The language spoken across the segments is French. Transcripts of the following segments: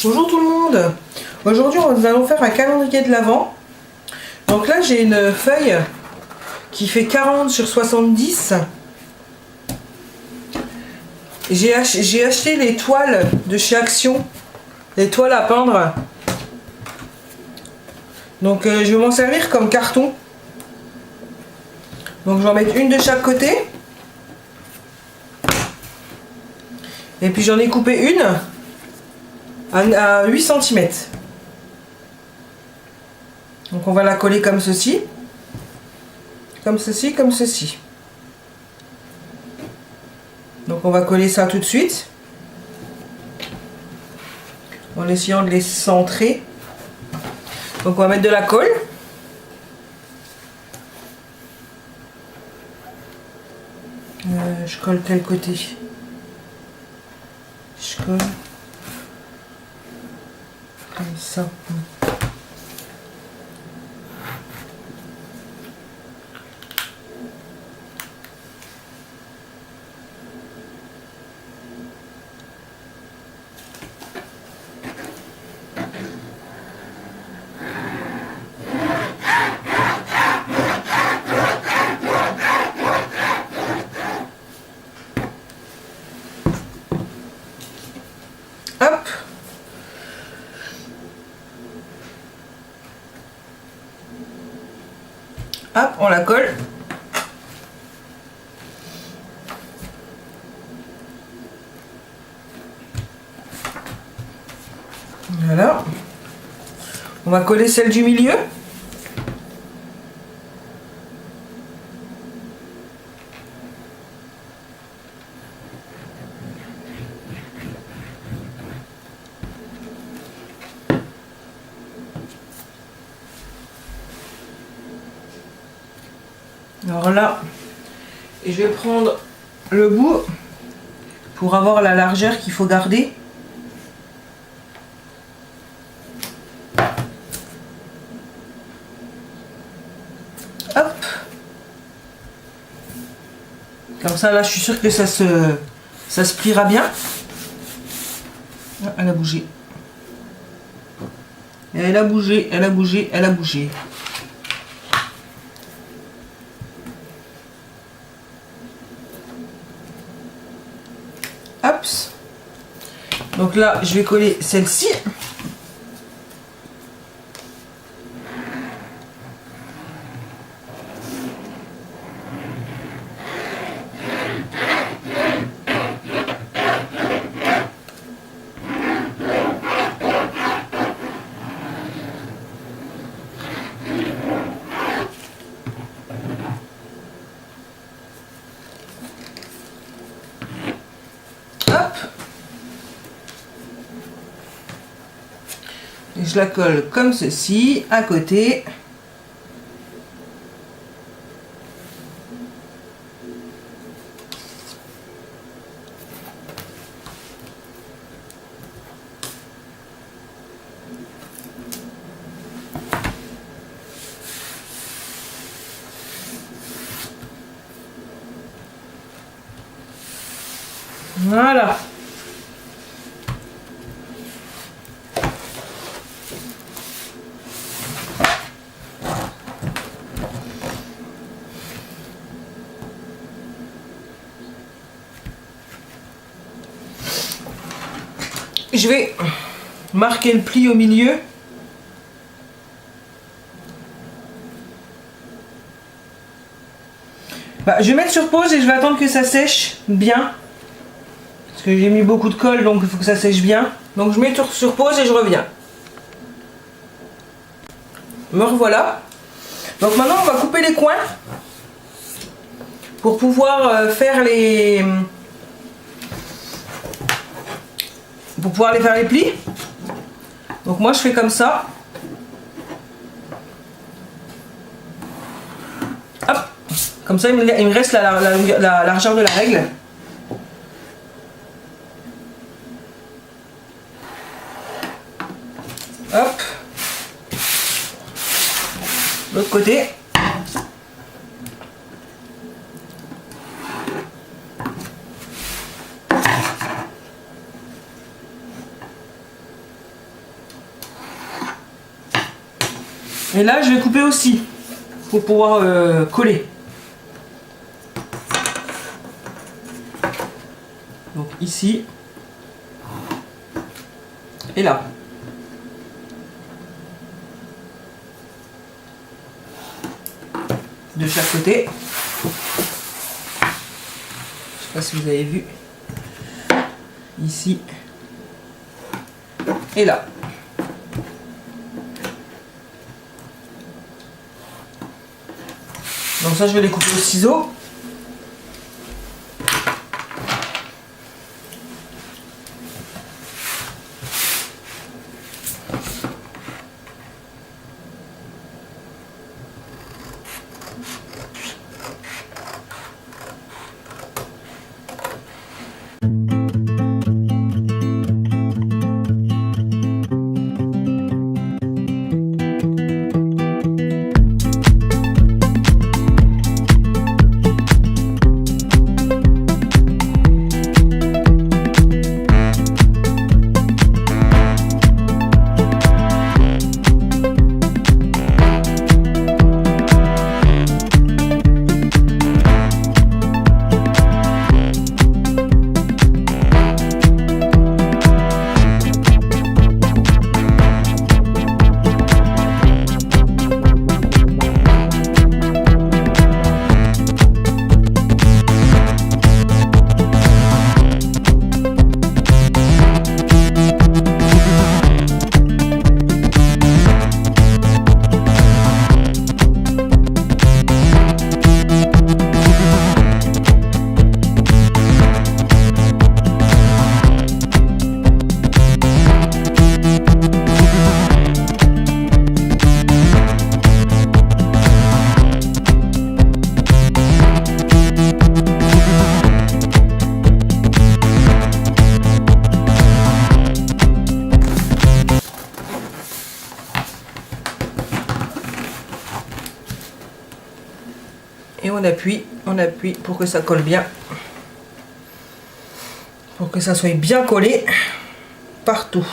Bonjour tout le monde. Aujourd'hui nous allons faire un calendrier de l'Avent. Donc là j'ai une feuille qui fait 40 sur 70. J'ai acheté les toiles de chez Action, les toiles à peindre. Donc je vais m'en servir comme carton. Donc je vais en mettre une de chaque côté. Et puis j'en ai coupé une à 8 cm. Donc on va la coller comme ceci. Comme ceci, comme ceci. Donc on va coller ça tout de suite. En essayant de les centrer. Donc on va mettre de la colle. Je colle quel côté? Je colle comme ça. Hop. Hop, on la colle. Voilà. On va coller celle du milieu. Alors là, je vais prendre le bout pour avoir la largeur qu'il faut garder. Hop. Comme ça, là, je suis sûre que ça se pliera bien. Ah, elle a bougé. Elle a bougé, elle a bougé, elle a bougé. Hop. Donc là, je vais coller celle-ci. Et je la colle comme ceci, à côté. Voilà. Je vais marquer le pli au milieu. Je vais mettre sur pause et je vais attendre que ça sèche bien. Parce que j'ai mis beaucoup de colle, donc il faut que ça sèche bien. Donc je mets sur pause et je reviens. Me revoilà. Donc maintenant on va couper les coins. Pour pouvoir faire les... Pour pouvoir les faire les plis. Donc moi je fais comme ça. Hop. Comme ça il me reste la largeur de la règle. Hop. L'autre côté. Et là, je vais couper aussi pour pouvoir coller. Donc ici et là. De chaque côté. Je sais pas si vous avez vu. Ici et là. Donc ça, je vais les couper au ciseau. Et on appuie pour que ça colle bien. Pour que ça soit bien collé partout.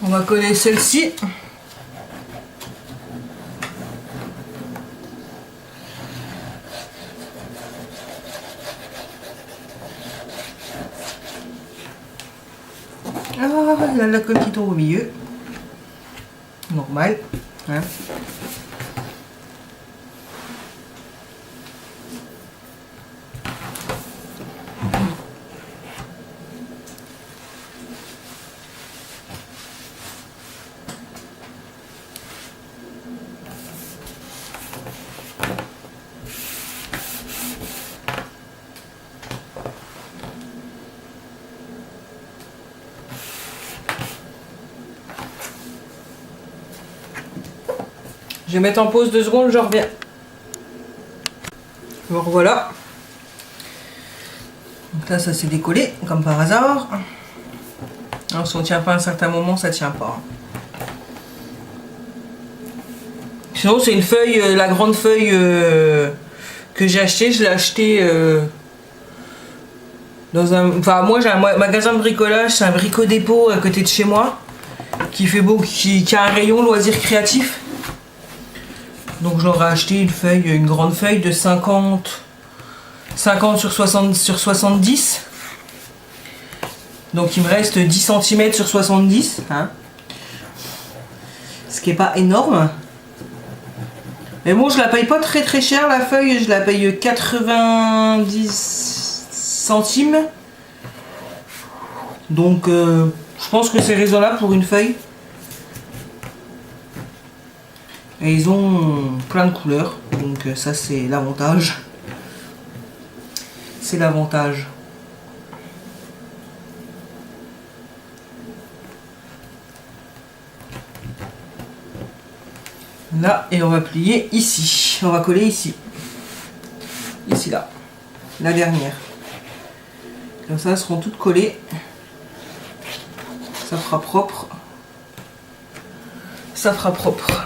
On va coller celle-ci. Ah, là, la colle qui tombe au milieu. Normal. Hein. Je vais mettre en pause 2 secondes, je reviens. Alors voilà. Donc là, ça s'est décollé, comme par hasard. Alors si on ne tient pas à un certain moment, ça ne tient pas. Sinon, c'est une feuille, la grande feuille que j'ai achetée. Je l'ai achetée dans un... Enfin, moi, j'ai un magasin de bricolage, c'est un brico-dépôt à côté de chez moi, qui a un rayon loisirs créatifs. Donc j'aurais acheté une grande feuille de 50 sur 70. Donc il me reste 10 cm sur 70. Hein. Ce qui n'est pas énorme. Mais bon, je la paye pas très très cher la feuille. Je la paye 90 centimes. Donc je pense que c'est raisonnable pour une feuille. Et ils ont plein de couleurs, donc ça c'est l'avantage. C'est l'avantage. Là, et on va plier ici. On va coller ici. Ici, là. La dernière. Comme ça, elles seront toutes collées. Ça fera propre. Ça fera propre.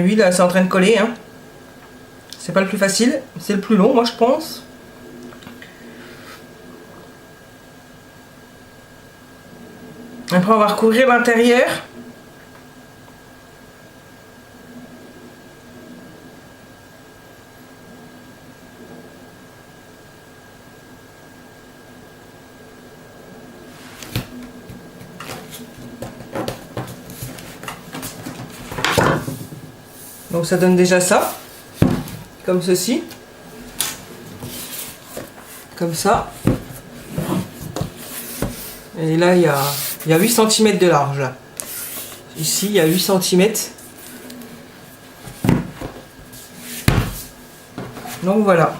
vu, là, c'est en train de coller. Hein. C'est pas le plus facile, c'est le plus long, moi, je pense. Après, on va recouvrir l'intérieur. Donc ça donne déjà ça, comme ceci, comme ça. Et là, il y a 8 cm de large. Là. Ici, il y a 8 cm. Donc voilà.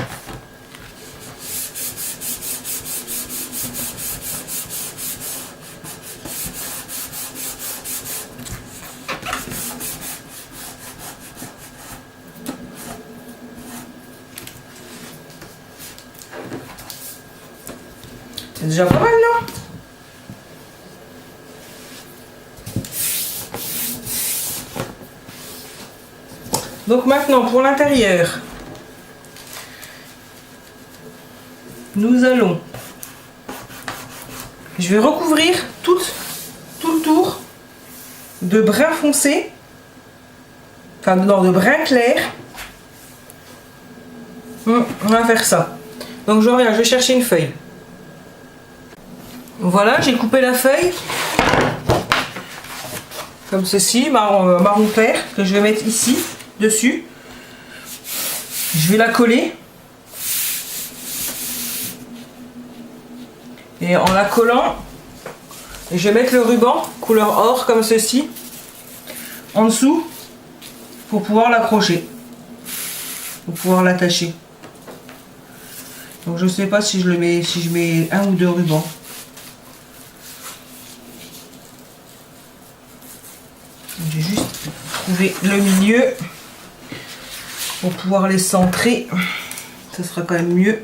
C'est déjà pas mal, non? Donc maintenant, pour l'intérieur, nous allons... Je vais recouvrir tout le tour de brun foncé, enfin non, de brun clair. On va faire ça. Donc je reviens, je vais chercher une feuille. Voilà, j'ai coupé la feuille comme ceci, marron clair, que je vais mettre ici, dessus. Je vais la coller. Et en la collant, je vais mettre le ruban couleur or comme ceci en dessous pour pouvoir l'accrocher, pour pouvoir l'attacher. Donc je sais pas si je le mets, si je mets un ou deux rubans. J'ai juste trouvé le milieu pour pouvoir les centrer. Ça sera quand même mieux.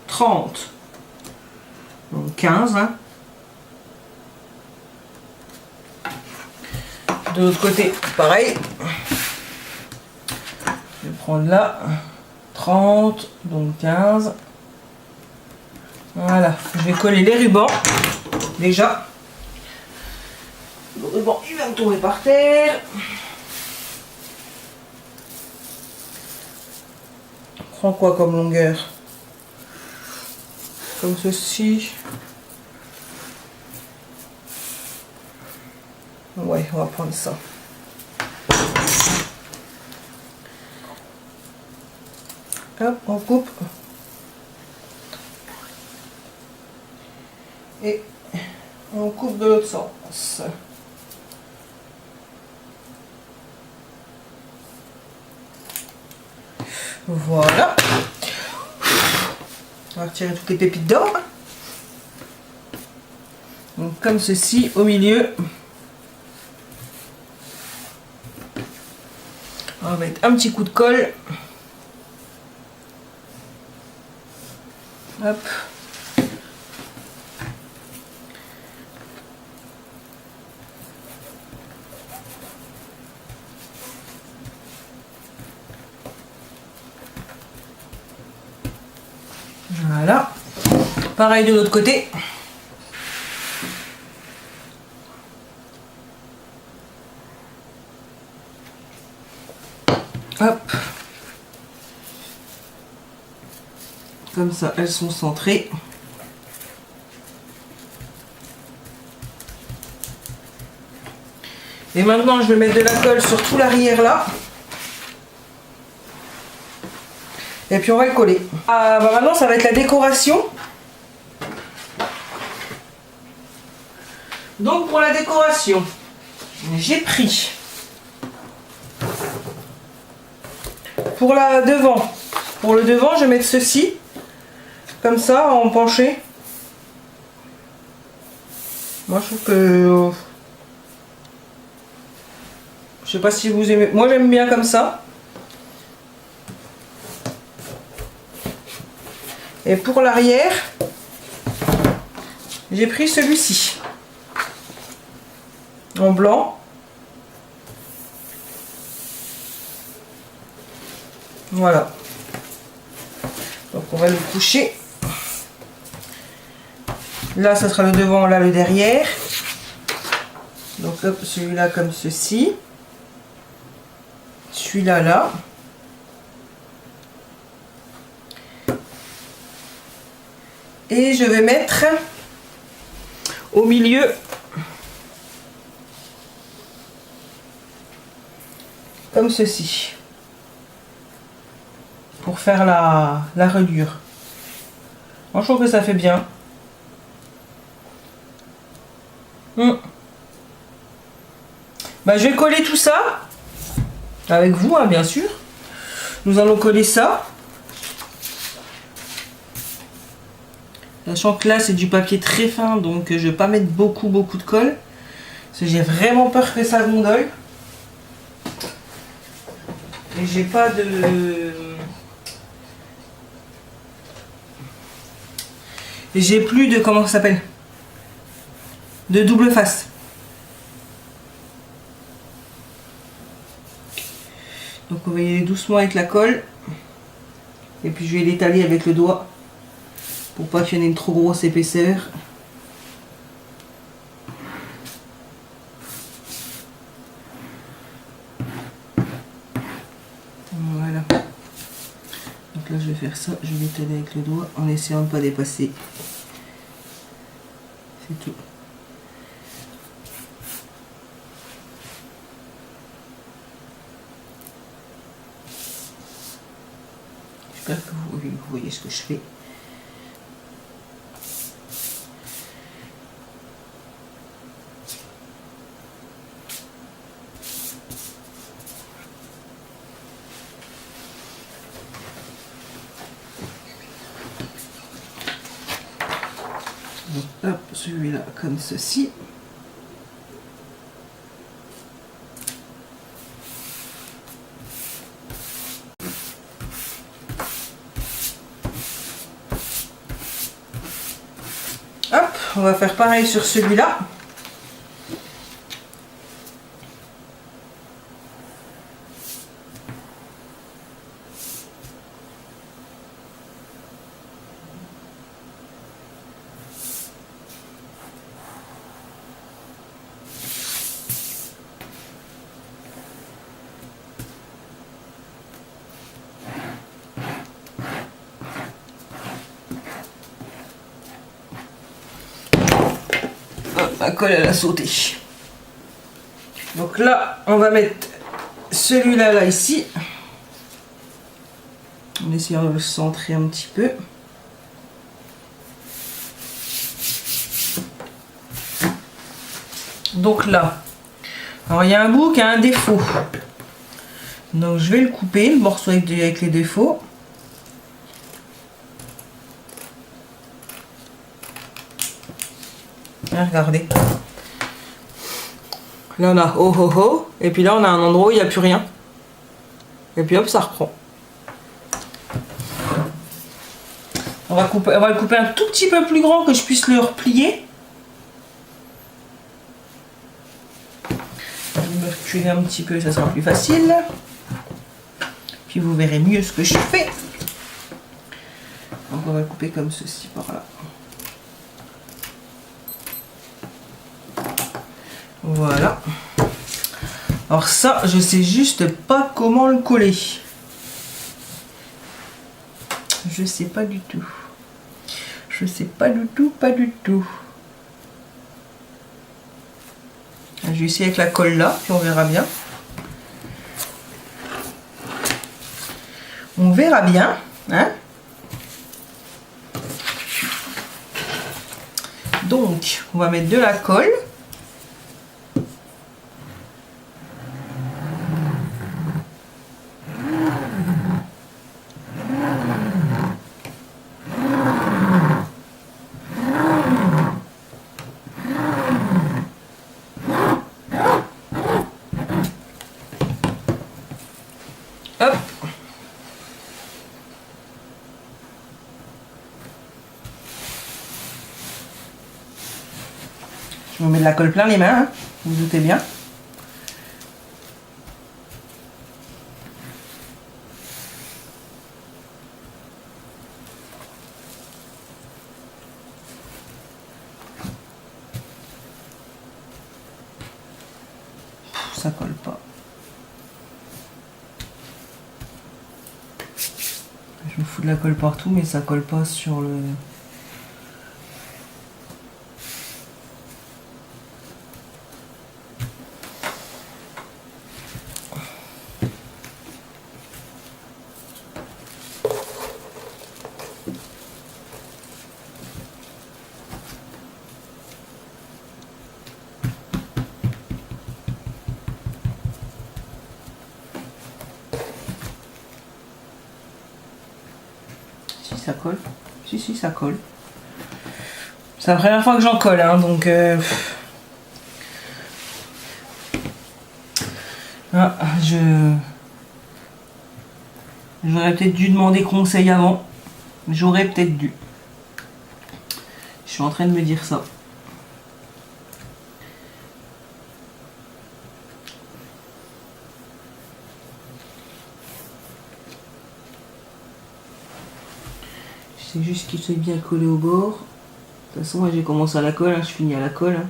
30. Donc 15. Hein. De l'autre côté, pareil. Je vais prendre là. 30. Donc 15. Voilà. Je vais coller les rubans. Déjà. Le ruban, il va me tomber par terre. On prend quoi comme longueur? Comme ceci. Ouais, on va prendre ça. Hop, on coupe. Et on coupe de l'autre sens. Voilà. On va retirer toutes les pépites d'or. Donc comme ceci au milieu. On va mettre un petit coup de colle. Hop. Voilà. Pareil de l'autre côté. Hop. Comme ça, elles sont centrées. Et maintenant, je vais mettre de la colle sur tout l'arrière là. Et puis on va le coller. Ah, bah maintenant, ça va être la décoration. Donc pour la décoration, j'ai pris pour le devant, je vais mettre ceci, comme ça, en penché. Moi, je trouve que... je sais pas si vous aimez. Moi, j'aime bien comme ça. Et pour l'arrière, j'ai pris celui-ci. En blanc. Voilà. Donc on va le coucher. Là, ça sera le devant, là, le derrière. Donc hop, celui-là comme ceci. Celui-là, là. Et je vais mettre au milieu comme ceci. Pour faire la reliure. Moi, je trouve que ça fait bien. Bah, je vais coller tout ça avec vous, hein, bien sûr. Nous allons coller ça. Sachant que là, c'est du papier très fin, donc je ne vais pas mettre beaucoup de colle. Parce que j'ai vraiment peur que ça gondole. Et j'ai pas de... Et j'ai plus de... Comment ça s'appelle? De double face. Donc on va y aller doucement avec la colle. Et puis je vais l'étaler avec le doigt. Pour pas qu'il y en ait une trop grosse épaisseur. Voilà. Donc là je vais faire ça, je vais l'étaler avec le doigt en essayant de ne pas dépasser. C'est tout. J'espère que vous voyez ce que je fais. Donc, hop, celui-là comme ceci. Hop, on va faire pareil sur celui-là. La colle elle a sauté. Donc là on va mettre celui-là là ici en essayant de le centrer un petit peu. Donc là, alors il y a un bout qui a un défaut, donc je vais le couper, le morceau avec les défauts. Regardez, là on a oh oh oh, et puis là on a un endroit où il n'y a plus rien, et puis hop ça reprend. On va le couper un tout petit peu plus grand que je puisse le replier. Je vais me reculer un petit peu, ça sera plus facile, puis vous verrez mieux ce que je fais. Donc on va le couper comme ceci par là. Voilà. Alors ça, je sais juste pas comment le coller. Je sais pas du tout. Je sais pas du tout, pas du tout. Je vais essayer avec la colle là, puis on verra bien. On verra bien, hein. Donc, on va mettre de la colle. Hop. Je me mets de la colle plein les mains, hein, vous vous doutez bien. ça colle pas. Je me fous de la colle partout, mais ça colle pas sur le... Ça colle. Si, ça colle. C'est la première fois que j'en colle, hein, donc... Ah, j'aurais peut-être dû demander conseil avant. J'aurais peut-être dû. Je suis en train de me dire ça. C'est juste qu'il soit bien collé au bord. De toute façon, moi j'ai commencé à la colle, hein, je finis à la colle. Hein.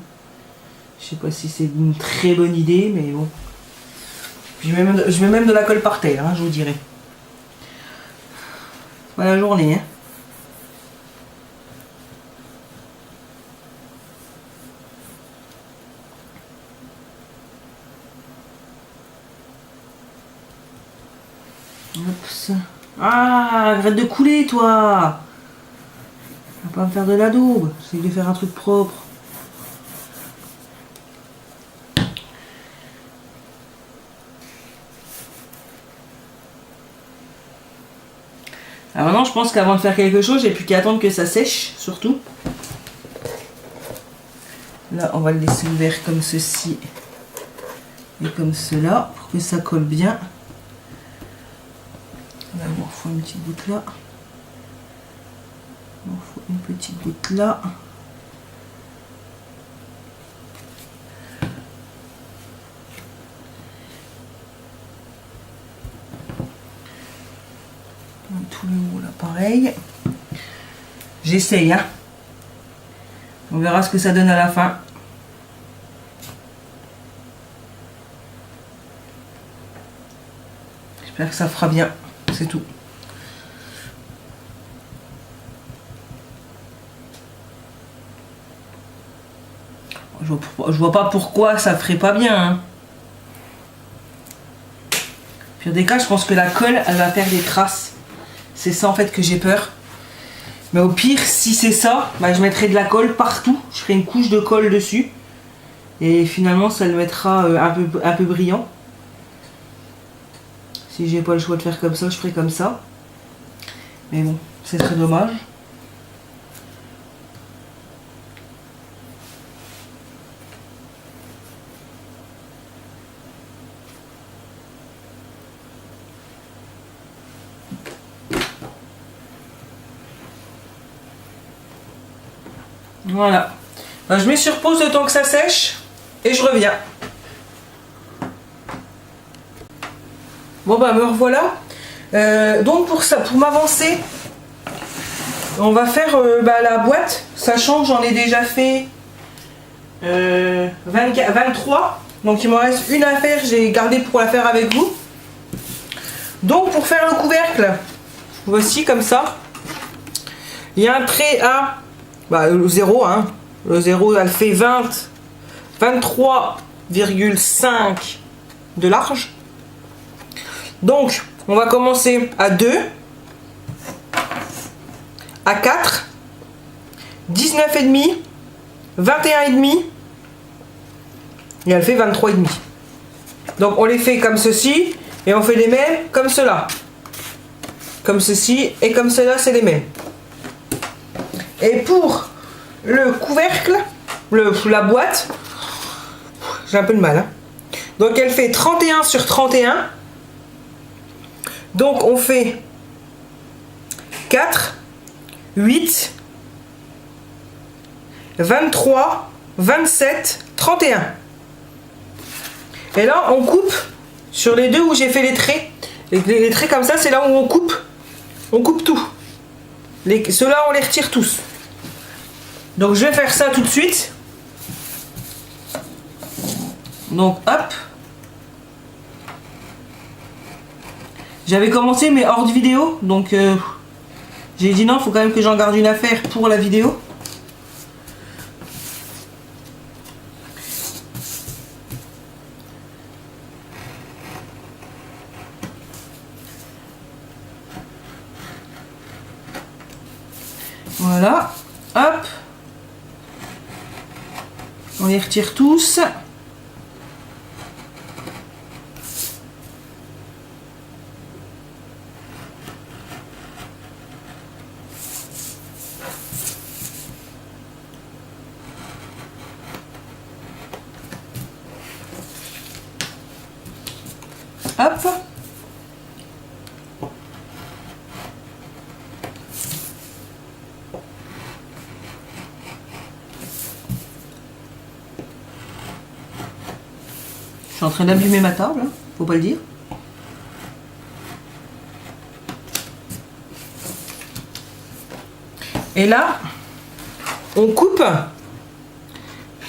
Je sais pas si c'est une très bonne idée, mais bon. Je mets même de la colle par terre, hein, je vous dirai. Voilà la journée. Hein. Hop, ça. Ah, arrête de couler, toi! On va pas me faire de la daube, c'est de faire un truc propre. Alors maintenant, je pense qu'avant de faire quelque chose, j'ai plus qu'à attendre que ça sèche, surtout. Là, on va le laisser ouvert comme ceci et comme cela, pour que ça colle bien. Là, il m'en faut une petite goutte là. Il m'en faut une petite goutte là. Tout le haut là, pareil. J'essaye, hein. On verra ce que ça donne à la fin. J'espère que ça fera bien. C'est tout. Je vois pas pourquoi ça ferait pas bien. Hein. Pire des cas, je pense que la colle, elle va faire des traces. C'est ça en fait que j'ai peur. Mais au pire, si c'est ça, bah, je mettrai de la colle partout. Je ferai une couche de colle dessus. Et finalement, ça le mettra un peu brillant. Si j'ai pas le choix de faire comme ça, je ferai comme ça. Mais bon, c'est très dommage. Voilà. Ben, je mets sur pause le temps que ça sèche et je reviens. Bon bah me revoilà. Donc pour ça, pour m'avancer, on va faire la boîte, sachant que j'en ai déjà fait 23. Donc il me reste une à faire, j'ai gardé pour la faire avec vous. Donc pour faire le couvercle, voici comme ça. Il y a un trait à le 0, hein. Le 0 elle fait 23,5 de large. Donc on va commencer à 2, à 4, 19,5, 21,5 et elle fait 23,5. Donc on les fait comme ceci et on fait les mêmes comme cela. Comme ceci et comme cela, c'est les mêmes. Et pour le couvercle, la boîte, j'ai un peu de mal. Hein. Donc elle fait 31 sur 31. Donc on fait 4, 8, 23, 27, 31. Et là on coupe sur les deux où j'ai fait les traits. Les traits comme ça, c'est là où on coupe tout. Ceux-là on les retire tous. Donc je vais faire ça tout de suite. Donc hop, J'avais commencé mais hors de vidéo, donc j'ai dit non, faut quand même que j'en garde une affaire pour la vidéo. Voilà, hop. On les retire tous. Hop. Je suis en train d'abîmer ma table, hein, faut pas le dire. Et là, on coupe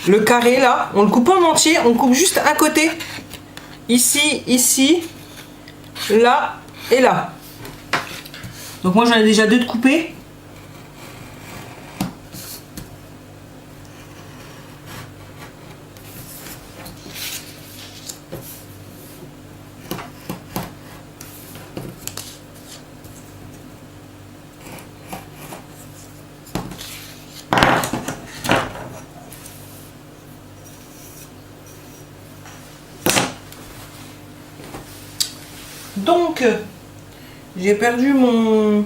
le carré là, on le coupe en entier, on coupe juste à côté. Ici, ici, là et là. Donc moi j'en ai déjà 2 de coupés. Donc, j'ai perdu mon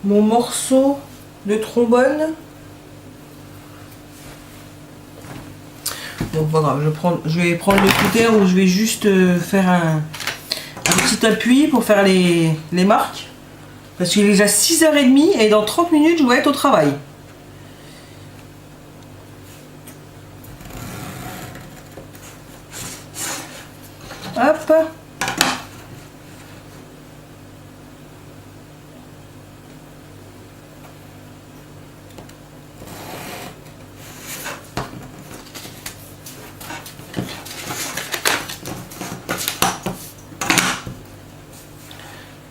morceau de trombone. Bon, pas grave, je vais prendre le cutter où je vais juste faire un petit appui pour faire les marques. Parce qu'il est déjà 6h30 et dans 30 minutes, je dois être au travail. Hop.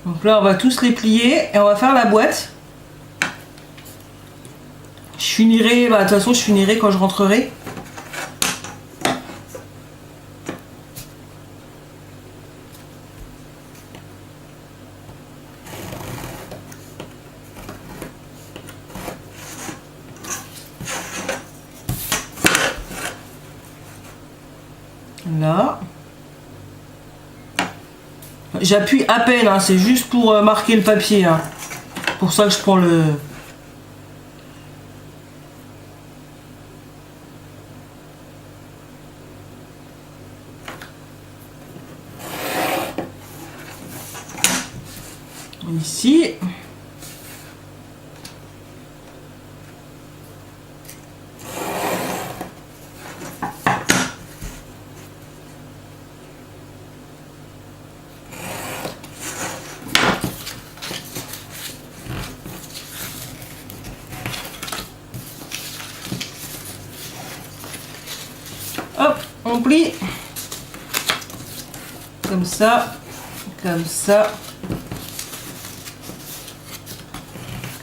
Donc là, on va tous les plier et on va faire la boîte. Je finirai, de toute façon, je finirai quand je rentrerai. Là. J'appuie à peine, hein, c'est juste pour marquer le papier. Hein. Pour ça que je prends le... Ici. Hop, on plie. Comme ça, comme ça.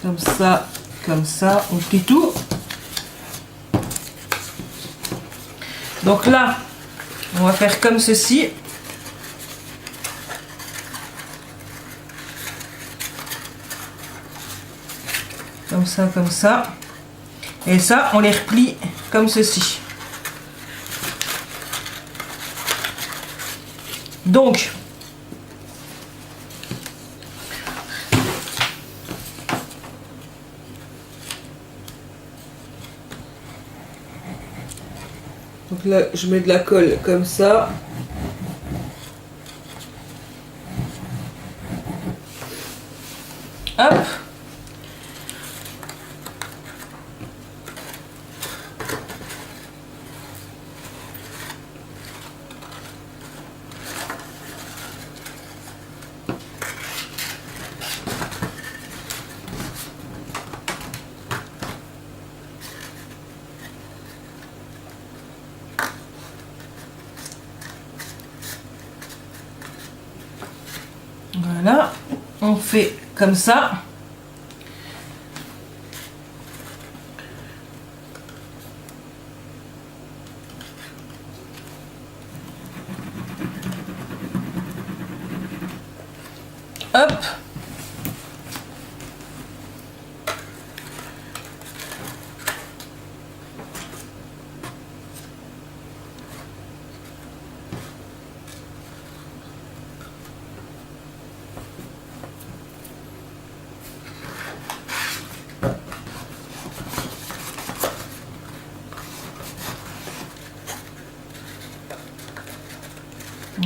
Comme ça, comme ça, on plie tout. Donc là, on va faire comme ceci. Comme ça, comme ça. Et ça, on les replie comme ceci. Donc, là, je mets de la colle comme ça. Hop. Voilà, on fait comme ça. Hop.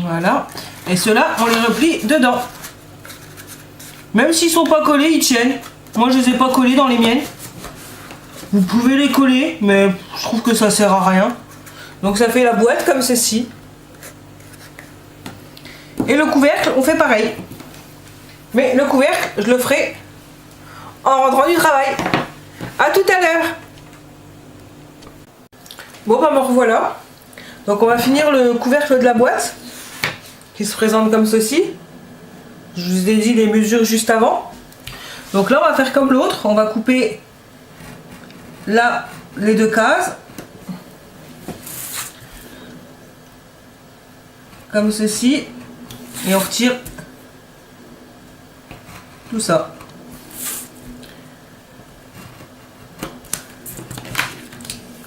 Voilà. Et ceux-là, on les replie dedans. Même s'ils sont pas collés, ils tiennent. Moi, je les ai pas collés dans les miennes. Vous pouvez les coller, mais je trouve que ça sert à rien. Donc ça fait la boîte comme ceci. Et le couvercle, on fait pareil. Mais le couvercle, je le ferai en rentrant du travail. À tout à l'heure. Bon, bah me revoilà. Donc on va finir le couvercle de la boîte, qui se présente comme ceci. Je vous ai dit les mesures juste avant. Donc là, on va faire comme l'autre. On va couper là les deux cases. Comme ceci. Et on retire tout ça.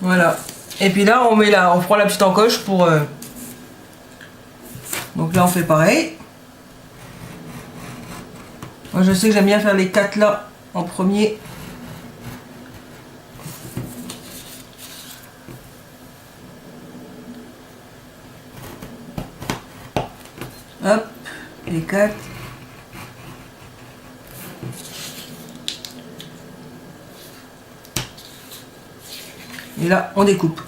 Voilà. Et puis là, on prend la petite encoche pour... Donc là, on fait pareil. Moi, je sais que j'aime bien faire les 4 là en premier. Hop, les 4. Et là, on découpe.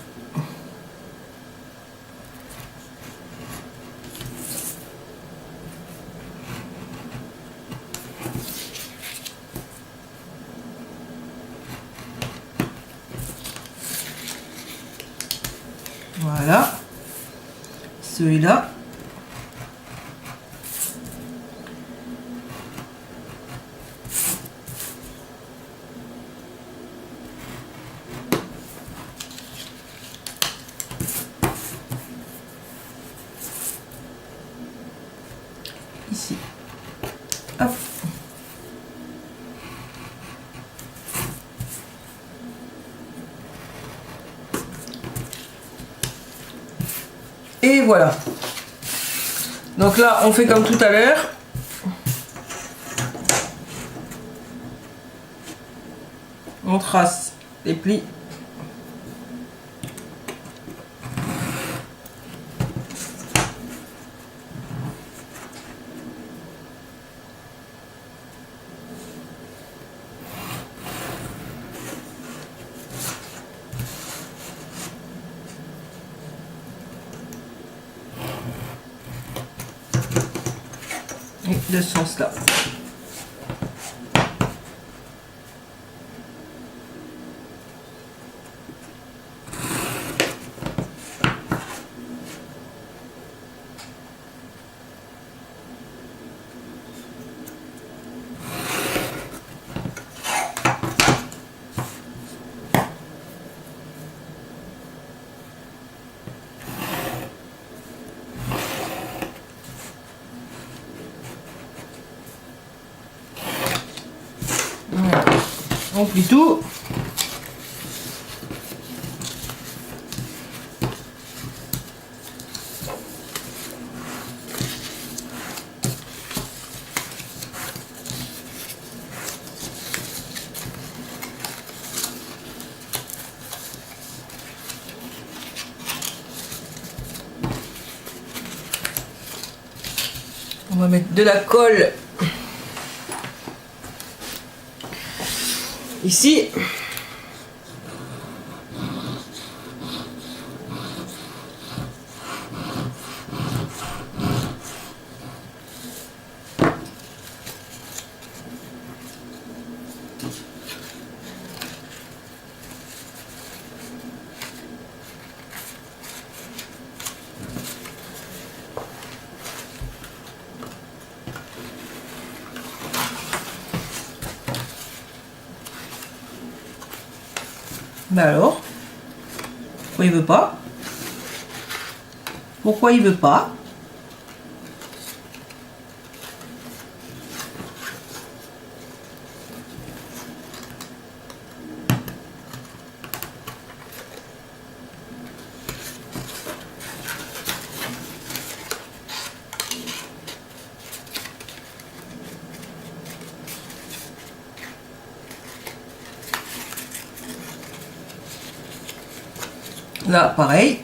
Voilà. Celui-là. Ici. Hop. Et voilà. Donc là, on fait comme tout à l'heure. On trace les plis. Et de ce sens-là. On plie tout. On va mettre de la colle ici. Ben alors? Pourquoi il veut pas? Pourquoi il veut pas? Là, pareil.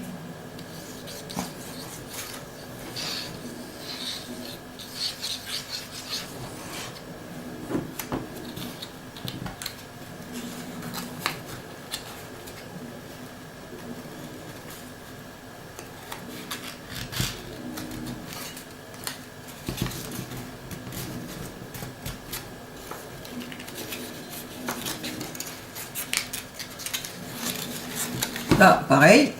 Là, pareil.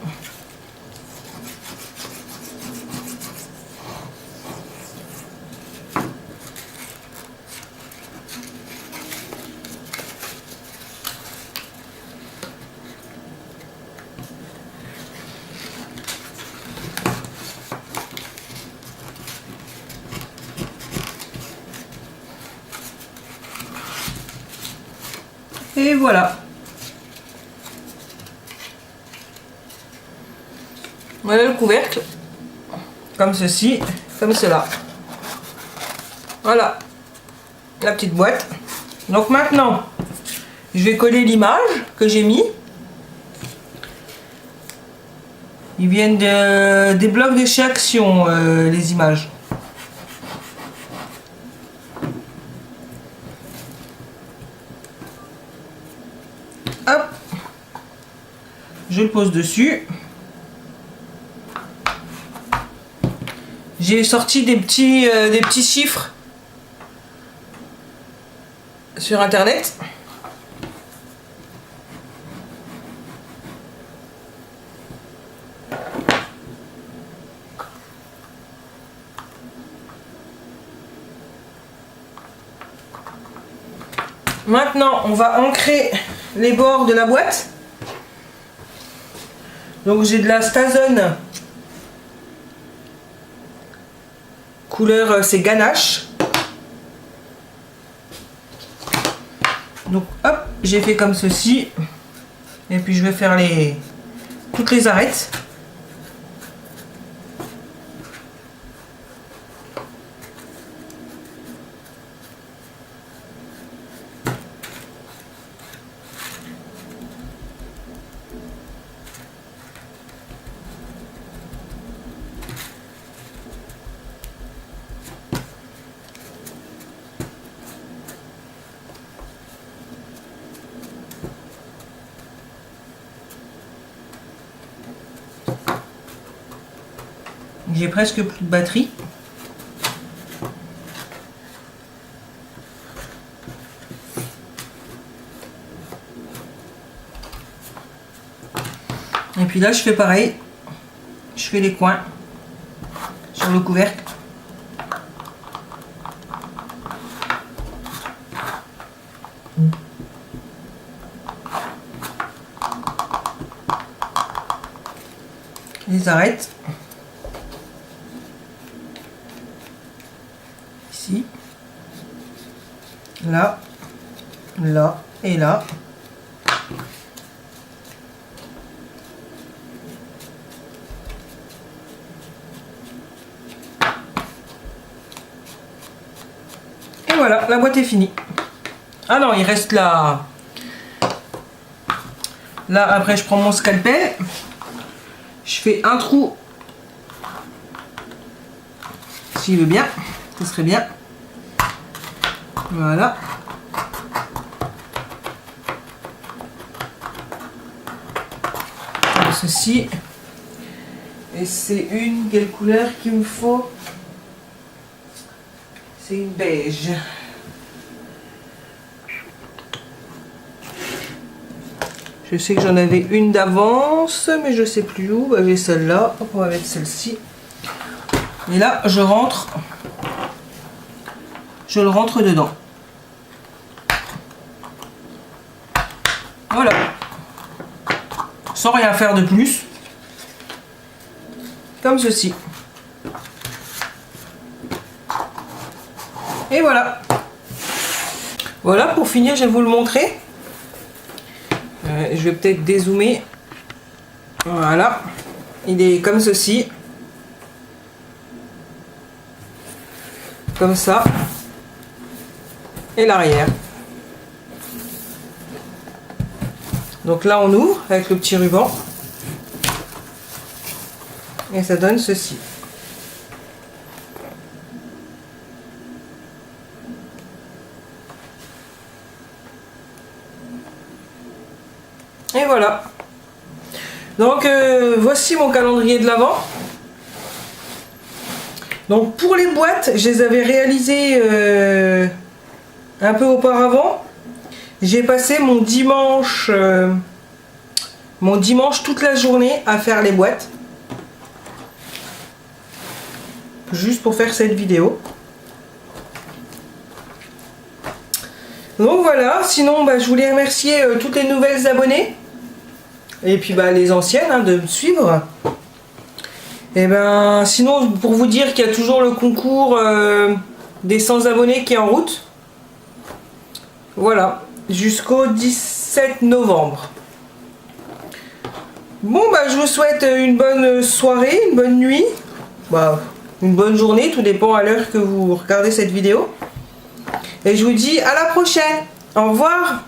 Et voilà. Voilà le couvercle. Comme ceci, comme cela. Voilà. La petite boîte. Donc maintenant, je vais coller l'image que j'ai mis. Ils viennent des blocs de chez Action, les images. Hop. Je le pose dessus. J'ai sorti des petits chiffres sur internet. Maintenant, on va ancrer les bords de la boîte. Donc j'ai de la Stazone. Couleur, c'est ganache. Donc hop, j'ai fait comme ceci. Et puis je vais faire toutes les arêtes. J'ai presque plus de batterie. Et puis là, je fais pareil. Je fais les coins sur le couvercle. Les arêtes. Ici. Là. Là. Et là. Et voilà, la boîte est finie. Ah non, il reste là. Là, après, je prends mon scalpel. Je fais un trou. S'il veut bien, ce serait bien. Voilà. Comme ceci. Et c'est quelle couleur qu'il me faut? C'est une beige. Je sais que j'en avais une d'avance, mais je sais plus où. Bah, j'ai celle-là. On va mettre celle-ci. Et là, je le rentre dedans. Voilà. sans rien faire de plus. Comme ceci. Et voilà. Voilà, pour finir, je vais vous le montrer. Je vais peut-être dézoomer. Voilà. Il est comme ceci. Comme ça. Et l'arrière. Donc là, on ouvre avec le petit ruban. Et ça donne ceci. Et voilà. Donc voici mon calendrier de l'Avent. Donc pour les boîtes, je les avais réalisées un peu auparavant. J'ai passé mon dimanche toute la journée à faire les boîtes. Juste pour faire cette vidéo. Donc voilà, sinon je voulais remercier toutes les nouvelles abonnées. Et puis les anciennes de me suivre. Et sinon pour vous dire qu'il y a toujours le concours des 100 abonnés qui est en route. Voilà, jusqu'au 17 novembre. Bon je vous souhaite une bonne soirée, une bonne nuit. Une bonne journée, tout dépend à l'heure que vous regardez cette vidéo. Et je vous dis à la prochaine. Au revoir.